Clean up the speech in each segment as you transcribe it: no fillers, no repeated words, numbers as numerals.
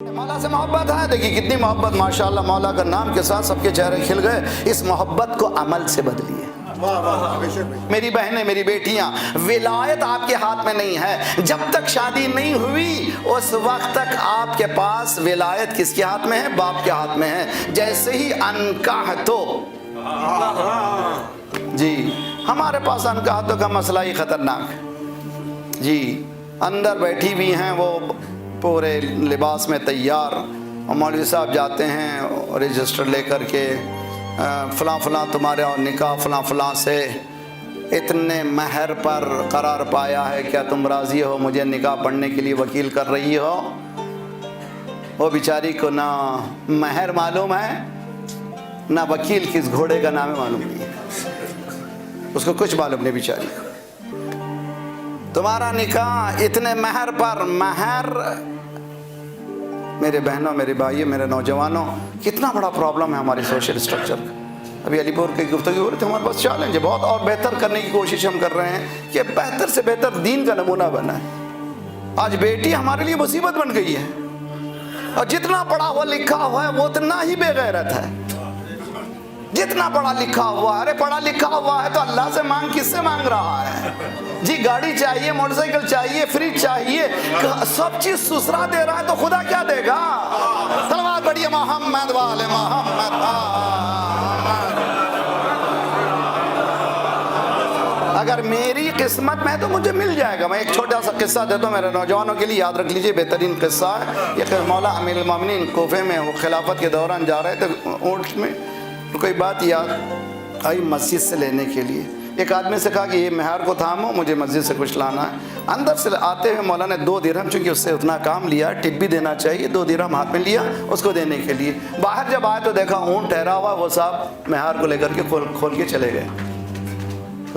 मौला से मोहब्बत है, देखिए कितनी मोहब्बत, माशाअल्लाह। मौला का नाम के साथ सबके चेहरे खिल गए। इस मोहब्बत को अमल से बदलिए। मेरी बहनें, मेरी बेटियां, विलायत आपके हाथ में नहीं है। जब तक शादी नहीं हुई उस वक्त तक आपके पास विलायत किसके हाथ में है? बाप के हाथ में है। जैसे ही अनकाह तो जी, हमारे पास अनकाह का मसला ही खतरनाक जी। अंदर बैठी हुई हैं वो पूरे लिबास में तैयार, और मौलवी साहब जाते हैं रजिस्टर लेकर के, फ़लाँ फ़लाँ तुम्हारे और निकाह फ़लाँ फ़लाँ से इतने महर पर करार पाया है, क्या तुम राज़ी हो? मुझे निकाह पढ़ने के लिए वकील कर रही हो। वो बेचारी को ना महर मालूम है, ना वकील किस घोड़े का नाम है मालूम नहीं है, उसको कुछ मालूम नहीं बेचारी को। तुम्हारा निकाह इतने महर पर, महर मेरे बहनों, मेरे भाइयों, मेरे नौजवानों, कितना बड़ा प्रॉब्लम है हमारी सोशल स्ट्रक्चर का। अभी अलीपुर की गुफ्तगू हो रही थी, हमारे पास चैलेंज है बहुत, और बेहतर करने की कोशिश हम कर रहे हैं कि बेहतर से बेहतर दीन का नमूना बना है। आज बेटी हमारे लिए मुसीबत बन गई है, और जितना पढ़ा हुआ लिखा हुआ है वो उतना ही बेगैरत है। जितना पढ़ा लिखा हुआ, अरे पढ़ा लिखा हुआ है तो अल्लाह से मांग, किससे मांग रहा है जी? गाड़ी चाहिए, मोटरसाइकिल चाहिए, फ्रिज चाहिए, सब चीज सुसरा दे रहा है तो खुदा क्या देगा? सलवात पढ़िए मोहम्मद वाले मोहम्मद। अगर मेरी किस्मत में है तो मुझे मिल जाएगा। मैं एक छोटा सा किस्सा देता हूँ मेरे नौजवानों के लिए, याद रख लीजिए, बेहतरीन किस्सा है। ये मौला अमीरुल मोमिनीन कोफे में वो खिलाफत के दौरान जा रहे थे ऊँट में, तो कोई बात याद आई मस्जिद से लेने के लिए। एक आदमी से कहा कि ये मेहर को थामो, मुझे मस्जिद से कुछ लाना है। अंदर से आते हुए मौला ने 2 दिरहम, चूँकि उससे उतना काम लिया, टिप भी देना चाहिए, 2 दिरहम हाथ में लिया उसको देने के लिए। बाहर जब आए तो देखा ऊँट ठहरा हुआ, वो साहब मेहर को लेकर के खोल के चले गए।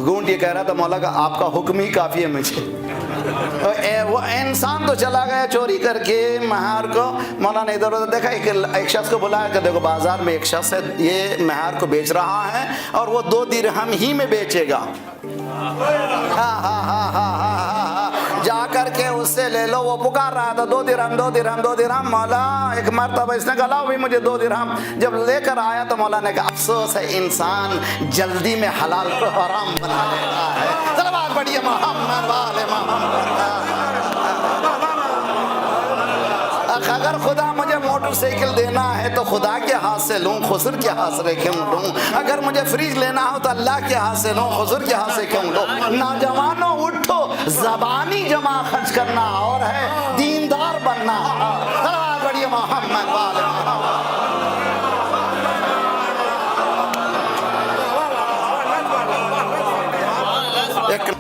ऊँट ये कह रहा था मौला का आपका हुक्म ही काफ़ी है मुझे। वो इंसान तो चला गया चोरी करके मेहर को। मौला ने इधर उधर देखा, एक शख्स को बुलाया कि देखो बाजार में एक शख्स है, ये मेहर को बेच रहा है और वो 2 दिरहम ही में बेचेगा। जा करके उससे ले लो। वो पुकार रहा था 2 दिरहम 2 दिरहम 2 दिरहम। मौला एक मरतबा इसने कहा लाओ भी मुझे 2 दिरहम। जब लेकर आया तो मौला ने कहा अफसोस है इंसान जल्दी में हलाल को हराम बना लेता है। सलवात पढ़िए मोहम्मद वाले मोहम्मद। अगर खुदा मुझे मोटरसाइकिल देना है तो खुदा के हाथ से लूँ, खुसर के हाथ से क्यों लूँ? अगर मुझे फ्रिज लेना हो तो अल्लाह के हाथ से लूँ, खुसर के हाथ से क्यों लूँ? नौजवानों उठो, ज़बानी जमा खर्च करना और है दीनदार बनना। सलावत पढ़िए मोहम्मद वाले मोहम्मद।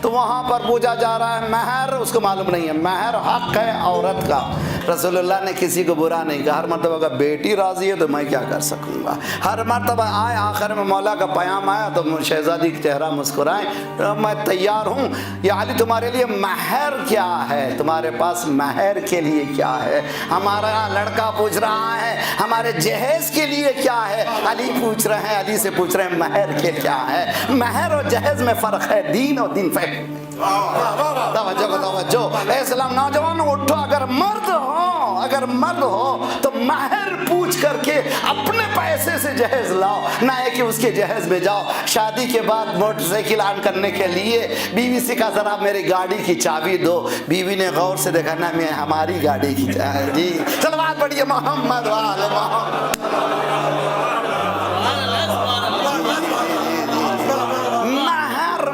तो वहाँ पर पूछा जा रहा है महर, उसको मालूम नहीं है महर हक है औरत का। रसूलुल्लाह ने किसी को बुरा नहीं कहा। हर मरतबा का बेटी राजी है तो मैं क्या कर सकूँगा। हर मरतबा आए आखिर में मौला का पैगाम आया तो शहजादी का चेहरा मुस्कुराए, मैं तैयार हूँ। या अली तुम्हारे लिए महर क्या है? तुम्हारे पास महर के लिए क्या है? हमारा लड़का पूछ रहा है हमारे जहेज के लिए क्या है? अली पूछ रहे हैं, अली से पूछ रहे हैं महर के क्या है? महर और जहेज में फ़र्क है, दीन और दिन फैक। तवज्जो को तवज्जो। इस्लाम नौजवानों उठो, अगर मर्द हो तो महर पूछ करके अपने पैसे से जहेज लाओ, ना है कि उसके जहेज में जाओ। शादी के बाद मोटरसाइकिल ऑन करने के लिए बीवी से कहा जरा मेरी गाड़ी की चाबी दो। बीवी ने गौर से देखा ना मैं हमारी गाड़ी की जी। सलवात पढ़िए मोहम्मद वाले मोहम्मद।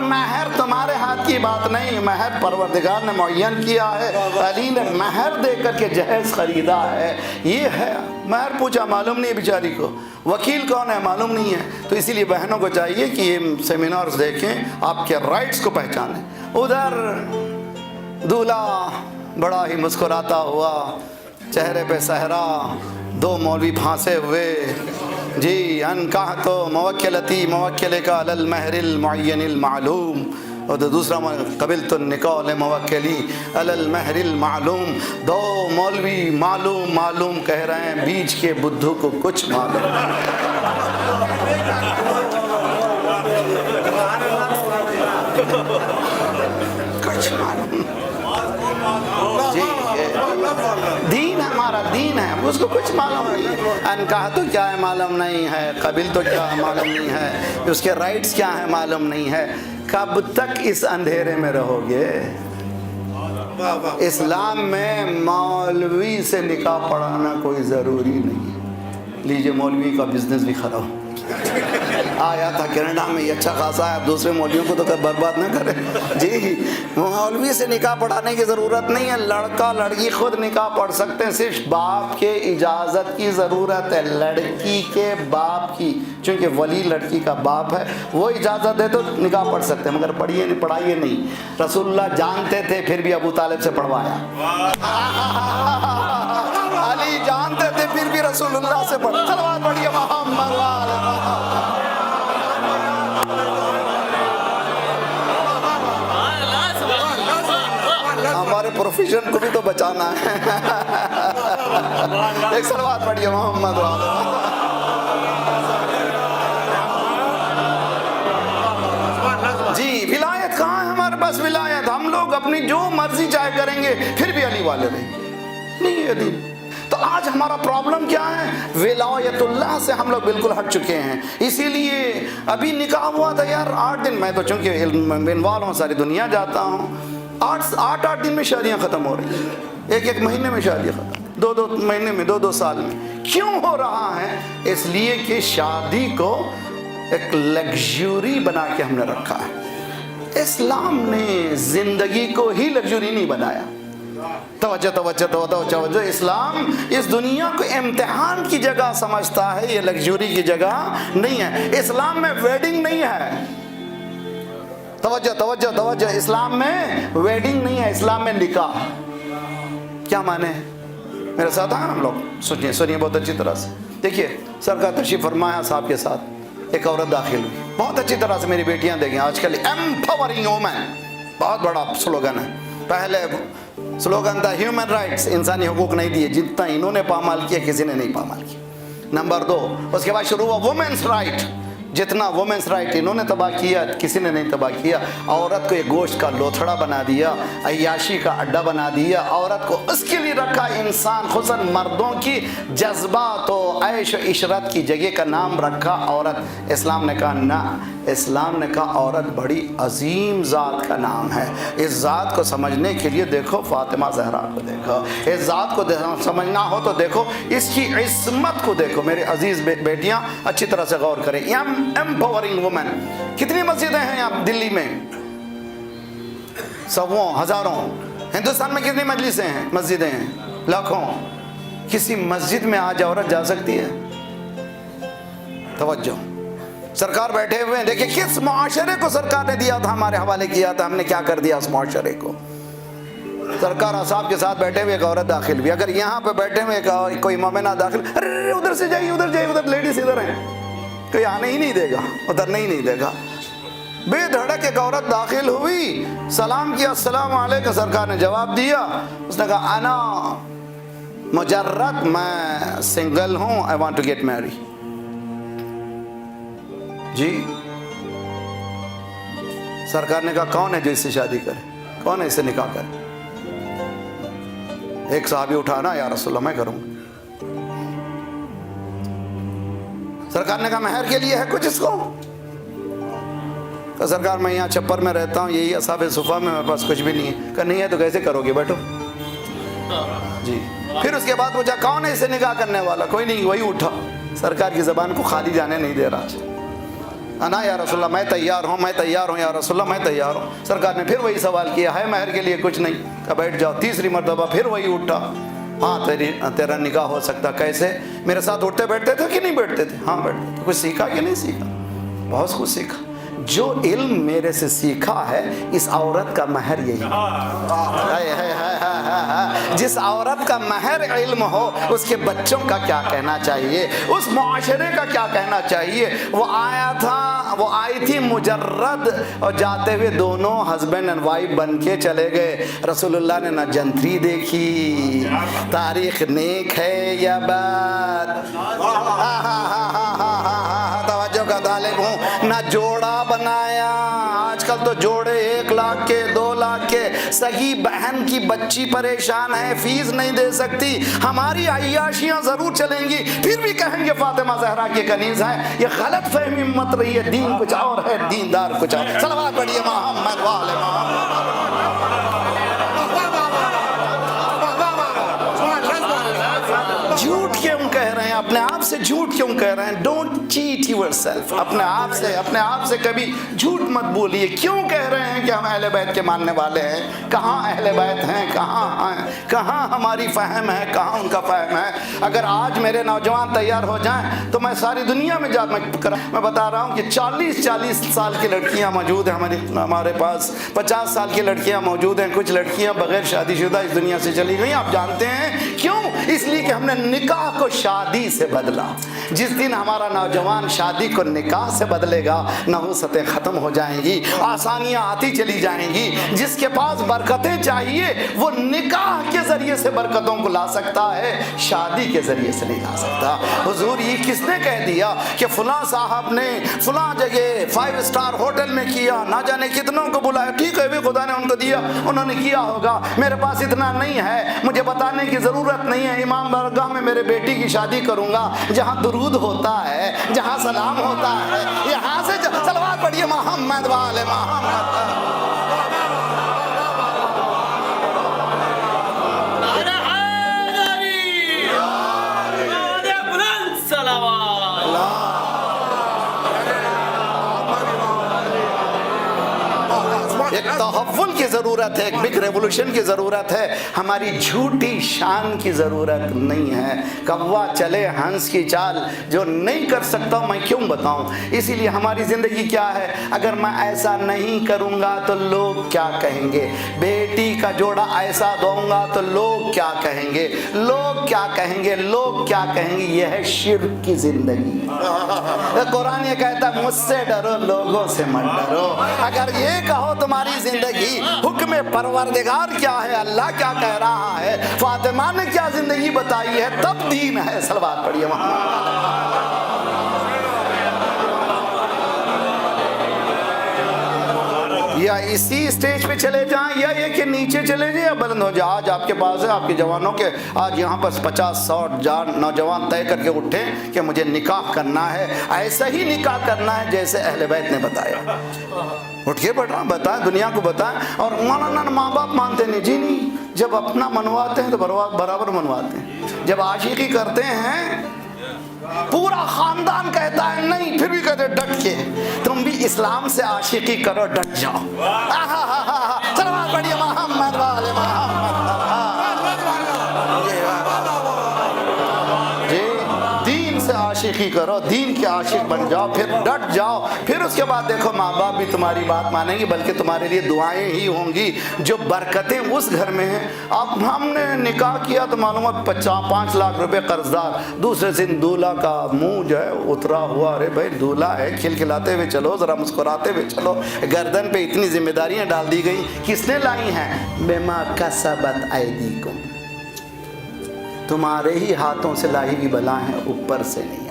महर तुम्हारे हाथ की बात नहीं, महर परवरदिगार ने मुअय्यन किया है। अली ने महर दे करके जहेज खरीदा है। ये है महर पूछा, मालूम नहीं बेचारी को। वकील कौन है मालूम नहीं है। तो इसीलिए बहनों को चाहिए कि ये सेमिनार्स देखें, आपके राइट्स को पहचानें। उधर दूल्हा बड़ा ही मुस्कुराता हुआ, चेहरे पे सहरा, 2 मौलवी फांसे हुए जी। अनकाह तो मवक्किलती मवक्किल का अलल महरिल मुअय्यनिल मालूम, और दूसरा कबिल तो निकाल मवक्किली अलल महरिल मालूम। 2 मौलवी मालूम मालूम कह रहे हैं, बीच के बुद्धू को कुछ मालूम। कुछ मालूम जी। दीन हमारा شادین ہے، اس کو کچھ معلوم نہیں ہے، انکاح تو کیا ہے معلوم نہیں ہے، قبل تو کیا ہے معلوم نہیں ہے، اس کے رائٹس کیا ہیں معلوم نہیں ہے. کب تک اس اندھیرے میں رہو گے؟ اسلام میں مولوی سے نکاح پڑھانا کوئی ضروری نہیں ہے. لیجئے مولوی کا بزنس بھی خراب ہو آیا تھا کینیڈا میں، یہ اچھا خاصا ہے، دوسرے مولویوں کو تو برباد نہ کرے. جی مولوی سے نکاح پڑھانے کی ضرورت نہیں ہے، لڑکا لڑکی خود نکاح پڑھ سکتے ہیں، صرف باپ کے اجازت کی ضرورت ہے، لڑکی کے باپ کی، چونکہ ولی لڑکی کا باپ ہے، وہ اجازت دے تو نکاح پڑھ سکتے ہیں، مگر پڑھائیے نہیں. رسول اللہ جانتے تھے پھر بھی ابو طالب سے پڑھوایا. علی جانتے تھے پھر بھی رسول اللہ سے صلوات پڑھیے محمد ہمارے پروفیشن کو بھی تو بچانا ہے. ایک صلوات پڑھیے محمد. جی ولایت کہاں ہے ہمارے پاس؟ ولایت ہم لوگ اپنی جو مرضی چاہے کریں گے پھر بھی علی والے رہیں گے، نہیں ہے دین. تو آج ہمارا پرابلم کیا ہے؟ ولایت اللہ سے ہم لوگ بالکل ہٹ چکے ہیں. اسی لیے ابھی نکاح ہوا تھا یار 8 دن، میں تو چونکہ انوالو ہوں، ساری دنیا جاتا ہوں، 8 دن میں شادیاں ختم ہو رہی ہیں، 1 مہینے میں شادیاں ختم، 2 مہینے میں، 2 سال میں. کیوں ہو رہا ہے؟ اس لیے کہ شادی کو ایک لگژری بنا کے ہم نے رکھا ہے. اسلام نے زندگی کو ہی لگژری نہیں بنایا. توجہ، اسلام اس دنیا کو امتحان کی جگہ سمجھتا ہے، یہ لگژری کی جگہ نہیں ہے. اسلام میں ویڈنگ نہیں ہے. توجہ، اسلام میں ویڈنگ نہیں ہے، اسلام میں نکاح. کیا معنی ہے؟ میرے ساتھ ہیں ہم لوگ، سنیے بہت اچھی طرح سے. دیکھیے سرکار تشریف فرمایا، صاحب کے ساتھ ایک عورت داخل ہوئی. بہت اچھی طرح سے میری بیٹیاں دیکھیں، آج کل ایمپاورنگ وومن بہت بڑا سلوگن ہے. پہلے سلوگن تھا ہیومن رائٹس، انسانی حقوق نہیں دیے، جتنا انہوں نے پامال کیا کسی نے نہیں پامال کیا. نمبر 2 اس کے بعد شروع ہوا وومنس رائٹ، جتنا وومنس رائٹ انہوں نے تباہ کیا کسی نے نہیں تباہ کیا. عورت کو ایک گوشت کا لوتھڑا بنا دیا، عیاشی کا اڈا بنا دیا. عورت کو اس کے لیے رکھا انسان، خصوصاً مردوں کی جذبات و عیش و عشرت کی جگہ کا نام رکھا عورت. اسلام نے کہا نہ، اسلام نے کہا عورت بڑی عظیم ذات کا نام ہے. اس ذات کو سمجھنے کے لیے دیکھو فاطمہ زہرا کو دیکھو، اس ذات کو سمجھنا ہو تو دیکھو اس کی عصمت کو دیکھو. میرے عزیز بیٹیاں اچھی طرح سے غور کریں. Empowering women. کتنی مسجدیں ہیں یہاں دلی میں؟ سووں ہزاروں. ہندوستان میں کتنی مجلسیں ہیں، مسجدیں ہیں؟ لاکھوں. کسی مسجد میں آج عورت جا سکتی ہے؟ توجہ، سرکار بیٹھے ہوئے ہیں، دیکھیں کس معاشرے کو سرکار نے دیا تھا، ہمارے حوالے کیا تھا، ہم نے کیا کر دیا اس معاشرے کو. سرکار اصحاب کے ساتھ بیٹھے ہوئے ایک عورت داخل ہوئی. اگر یہاں پہ بیٹھے ہوئے کوئی مومنہ داخل، ارے ادھر سے جائیے، ادھر لیڈیز ادھر ہیں، کوئی آنے ہی نہیں دے گا، ادھر نہیں دے گا. بے دھڑک ایک عورت داخل ہوئی، سلام کیا، السلام علیکم. سرکار نے جواب دیا، اس نے کہا انا مجرد، میں سنگل ہوں، I want to get married. جی سرکار نے کہا کون ہے جو اس سے شادی کرے، کون ہے اس سے نکاح کرے؟ ایک صحابی اٹھانا، یا رسول اللہ میں کروں. سرکار نے کہا مہر کے لیے ہے کچھ اس کو؟ کہ سرکار میں یہاں چھپر میں رہتا ہوں، یہی اصحاب صفہ میں، میرے پاس کچھ بھی نہیں ہے. کہ نہیں ہے تو کیسے کرو گے، بیٹھو. جی پھر اس کے بعد پوچھا کون ہے اس سے نکاح کرنے والا؟ کوئی نہیں. وہی اٹھا، سرکار کی زبان کو خالی جانے نہیں دے رہا. انا یا رسول اللہ، میں تیار ہوں یا رسول اللہ میں تیار ہوں. سرکار نے پھر وہی سوال کیا، ہے مہر کے لیے کچھ؟ نہیں. کہ بیٹھ جاؤ. تیسری مرتبہ پھر وہی اٹھا، ہاں تیرا نکاح ہو سکتا. کیسے؟ میرے ساتھ اٹھتے بیٹھتے تھے کہ نہیں بیٹھتے تھے؟ ہاں بیٹھتے تھے. کچھ سیکھا کہ نہیں سیکھا؟ بہت کچھ سیکھا. جو علم میرے سے سیکھا ہے اس عورت کا مہر یہی ہے. جس عورت کا مہر علم ہو اس کے بچوں کا کیا کہنا چاہیے، اس معاشرے کا کیا کہنا چاہیے. وہ آئی تھی مجرد، اور جاتے ہوئے دونوں ہسبینڈ اینڈ وائف بن کے چلے گئے. رسول اللہ نے نہ جنتری دیکھی، تاریخ نیک ہے یا بد، توجہ کا طالب ہوں، نہ جوڑا بنایا. آج کل تو جوڑے 1 لاکھ کے، 2 لاکھ کے، सगी बहन की बच्ची परेशान है, फीस नहीं दे सकती, हमारी अय्याशियां जरूर चलेंगी, फिर भी कहेंगे फातिमा ज़हरा के कनीज़ है। ये गलत फहमी मत रही है, दीन कुछ और है, दीनदार कुछ और। सलवात पढ़िए मोहम्मद वाले मोहम्मद। झूठ क्यों कह रहे हैं, अपने आप से झूठ क्यों कह रहे हैं? Don't cheat yourself. अपने आप से कभी झूठ मत बोलिए। क्यों कह रहे हैं कि हम अहले बैत के मानने वाले हैं? कहाँ अहले बैत हैं, कहाँ हमारी फहम है, कहाँ उनका फहम है? अगर आज मेरे नौजवान तैयार हो जाएं तो मैं सारी दुनिया में मैं बता रहा हूँ कि 40 साल की लड़कियाँ मौजूद हैं हमारे पास, 50 साल की लड़कियाँ मौजूद हैं, कुछ लड़कियाँ बगैर शादीशुदा इस दुनिया से चली गई। आप जानते हैं क्यों? इसलिए कि हमने निकाह को शादी से बदला। जिस दिन हमारा नौजवान शादी को निकाह से बदलेगा, नहुसतें खत्म हो जाएंगी, आसानियां आती चली जाएंगी। जिसके पास बरकतें चाहिए वो निकाह के जरिए से बरकतों को ला सकता है, शादी के जरिए से नहीं ला सकता। हुजूर ये किसने कह दिया कि फलां साहब ने फलां जगह 5 स्टार होटल में किया, ना जाने कितनों को बुलाया? ठीक है, भी खुदा ने उनको दिया, उन्होंने किया होगा, मेरे पास इतना नहीं है, मुझे बताने की जरूरत नहीं है। इमाम बारगाह में मेरे बेटी की शादी करूंगा, जहां दुरूद होता है, जहां सलाम होता है, यहां से सलवात पढ़िए मोहम्मद वाले मोहम्मद। एक तहव्वुल की ज़रूरत है, एक बिग रेवोल्यूशन की ज़रूरत है, हमारी झूठी शान की ज़रूरत नहीं है। कौवा चले हंस की चाल, जो नहीं कर सकता मैं क्यों बताऊं? इसीलिए हमारी ज़िंदगी क्या है? अगर मैं ऐसा नहीं करूंगा तो लोग क्या कहेंगे? बेटी का जोड़ा ऐसा दूंगा तो लोग क्या कहेंगे? लोग क्या कहेंगे? लोग क्या कहेंगे? यह है शिर्क की ज़िंदगी। कुरान ये कहता है मुझसे डरो, लोगों से मत डरो। अगर ये कहो तुम्हारी जिंदगी हुक्म परवरदिगार क्या है, अल्लाह क्या कह रहा है, फातिमा ने क्या जिंदगी बताई है, तब दीन है। सलवात पढ़िए वहां। या इसी स्टेज पे चले जाएं, या ये कि नीचे चले जाएं, या बुलंद हो जाए। आज आपके पास है, आपके जवानों के आज यहाँ पर 50-100 नौजवान तय करके उठे कि मुझे निकाह करना है, ऐसा ही निकाह करना है जैसे अहले बैत ने बताया। उठ के बैठा बताएं, दुनिया को बताएं। और मौलाना माँ बाप मानते नहीं जी, नहीं। जब अपना मनवाते हैं तो बराबर मनवाते हैं। जब आशिकी करते हैं पूरा खानदान कहता है नहीं, फिर भी कहते डट के तुम भी इस्लाम से आशिकी करो, डट जाओ। सलवात पढ़िए मोहम्मद वाले मोहम्मद। दीन से आशिकी करो, दीन के आशिक बन जाओ, फिर डट जाओ। फिर उसके बाद देखो माँ बाप भी तुम्हारी बात मानेंगे, बल्कि तुम्हारे लिए दुआएं ही होंगी। जो बरकतें उस घर में हैं। अब हमने निकाह किया तो मालूम है 5 लाख रुपए कर्जदार, दूसरे दिन दूल्हा का मुंह जो है उतरा हुआ। अरे भाई दूल्हा है, खिलखिलाते हुए चलो, जरा मुस्कुराते हुए चलो। गर्दन पे इतनी जिम्मेदारियां डाल दी गई, किसने लाई हैं? बिमा कसबत ऐदीकुम, तुम्हारे ही हाथों से लाई हुई बला है, ऊपर से नहीं आई।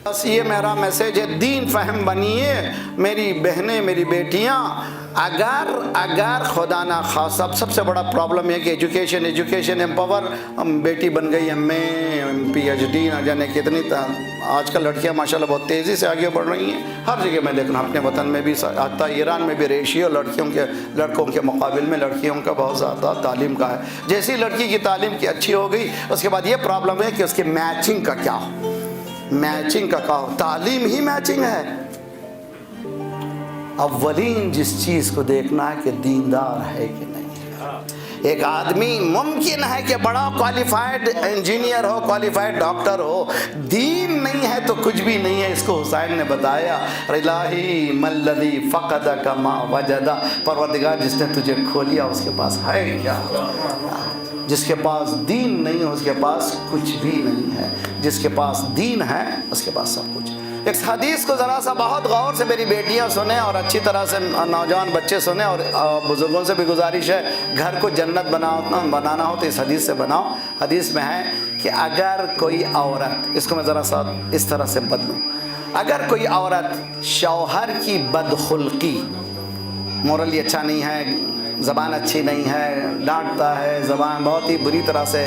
बस ये मेरा मैसेज है, दीन फहम बनिए मेरी बहनें, मेरी बेटियां। अगर खुदा ना खासा, सबसे बड़ा प्रॉब्लम है कि एजुकेशन एम्पावर, बेटी बन गई एमए PhD, ना जाने कितनी। आजकल लड़कियां माशाल्लाह बहुत तेज़ी से आगे बढ़ रही हैं। हर जगह मैं देख रहा हूँ, अपने वतन में भी, आता ईरान में भी रेशियो लड़कों के मुकाबले में लड़कियों का बहुत ज़्यादा तालीम का है। जैसी लड़की की तालीम की अच्छी हो गई, उसके बाद ये प्रॉब्लम है कि उसकी मैचिंग का क्या हो, मैचिंग का क्या हो। तालीम ही मैचिंग है। अव्वलीन जिस चीज़ को देखना है कि दीनदार है कि नहीं है। एक आदमी मुमकिन है कि बड़ा क्वालिफाइड इंजीनियर हो, क्वालिफाइड डॉक्टर हो, दीन नहीं है तो कुछ भी नहीं है। इसको हुसैन ने बताया, इलाही मल्लज़ी फ़क़दक मा वजदा, परवरदिगार जिसने तुझे खो लिया उसके पास है क्या? जिसके पास दीन नहीं है उसके पास कुछ भी नहीं है, जिसके पास दीन है उसके पास सब कुछ। एक हदीस को ज़रा सा बहुत गौर से मेरी बेटियां सुने और अच्छी तरह से नौजवान बच्चे सुने, और बुज़ुर्गों से भी गुजारिश है, घर को जन्नत बनाना हो तो इस हदीस से बनाओ। हदीस में है कि अगर कोई औरत, इसको मैं ज़रा सा इस तरह से बदलूँ, अगर कोई औरत शौहर की बदखुल्की, मोरली अच्छा नहीं है, ज़बान अच्छी नहीं है, डांटता है, ज़बान बहुत ही बुरी तरह से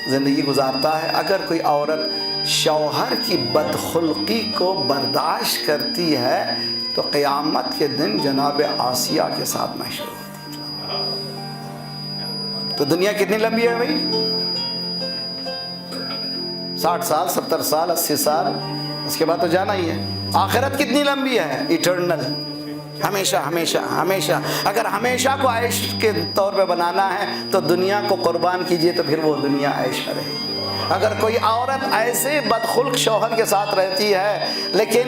ज़िंदगी गुजारता है। अगर कोई औरत शौहर की बदखुल्की को बर्दाश्त करती है तो क़यामत के दिन जनाब आसिया के साथ महशर होती है। तो दुनिया कितनी लंबी है भाई? 60 साल, 70 साल, 80 साल, उसके बाद तो जाना ही है। आखिरत कितनी लंबी है? इटर्नल, हमेशा हमेशा हमेशा। अगर हमेशा को ऐश के तौर पे बनाना है तो दुनिया को कुर्बान कीजिए, तो फिर वो दुनिया ऐश रहेगी। अगर कोई औरत ऐसे बदखुल्क शौहर के साथ रहती है, लेकिन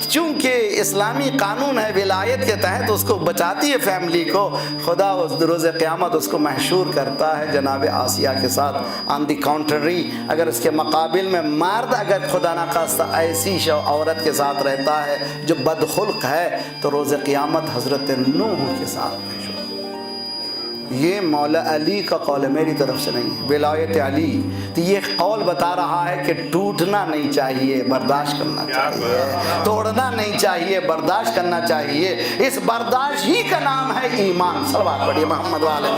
चूंकि इस्लामी कानून है, विलायत के तहत उसको बचाती है फैमिली को, खुदा उस रोज़ क़यामत उसको महशूर करता है जनाब आसिया के साथ। ऑन दी कॉन्ट्ररी, अगर उसके मुकाबिल में मर्द अगर खुदा न खास्ता ऐसी औरत के साथ रहता है जो बदखुल्क है, तो रोज़ क़यामत हज़रत नूह के साथ महशूर। ये मौला अली का कौल है, मेरी तरफ से नहीं है, विलायत अली। तो ये कौल बता रहा है कि टूटना नहीं चाहिए, बर्दाश्त करना चाहिए, तोड़ना नहीं चाहिए, बर्दाश्त करना चाहिए। इस बर्दाश्त ही का नाम है ईमान। सलवात पढ़िए मोहम्मद वाले।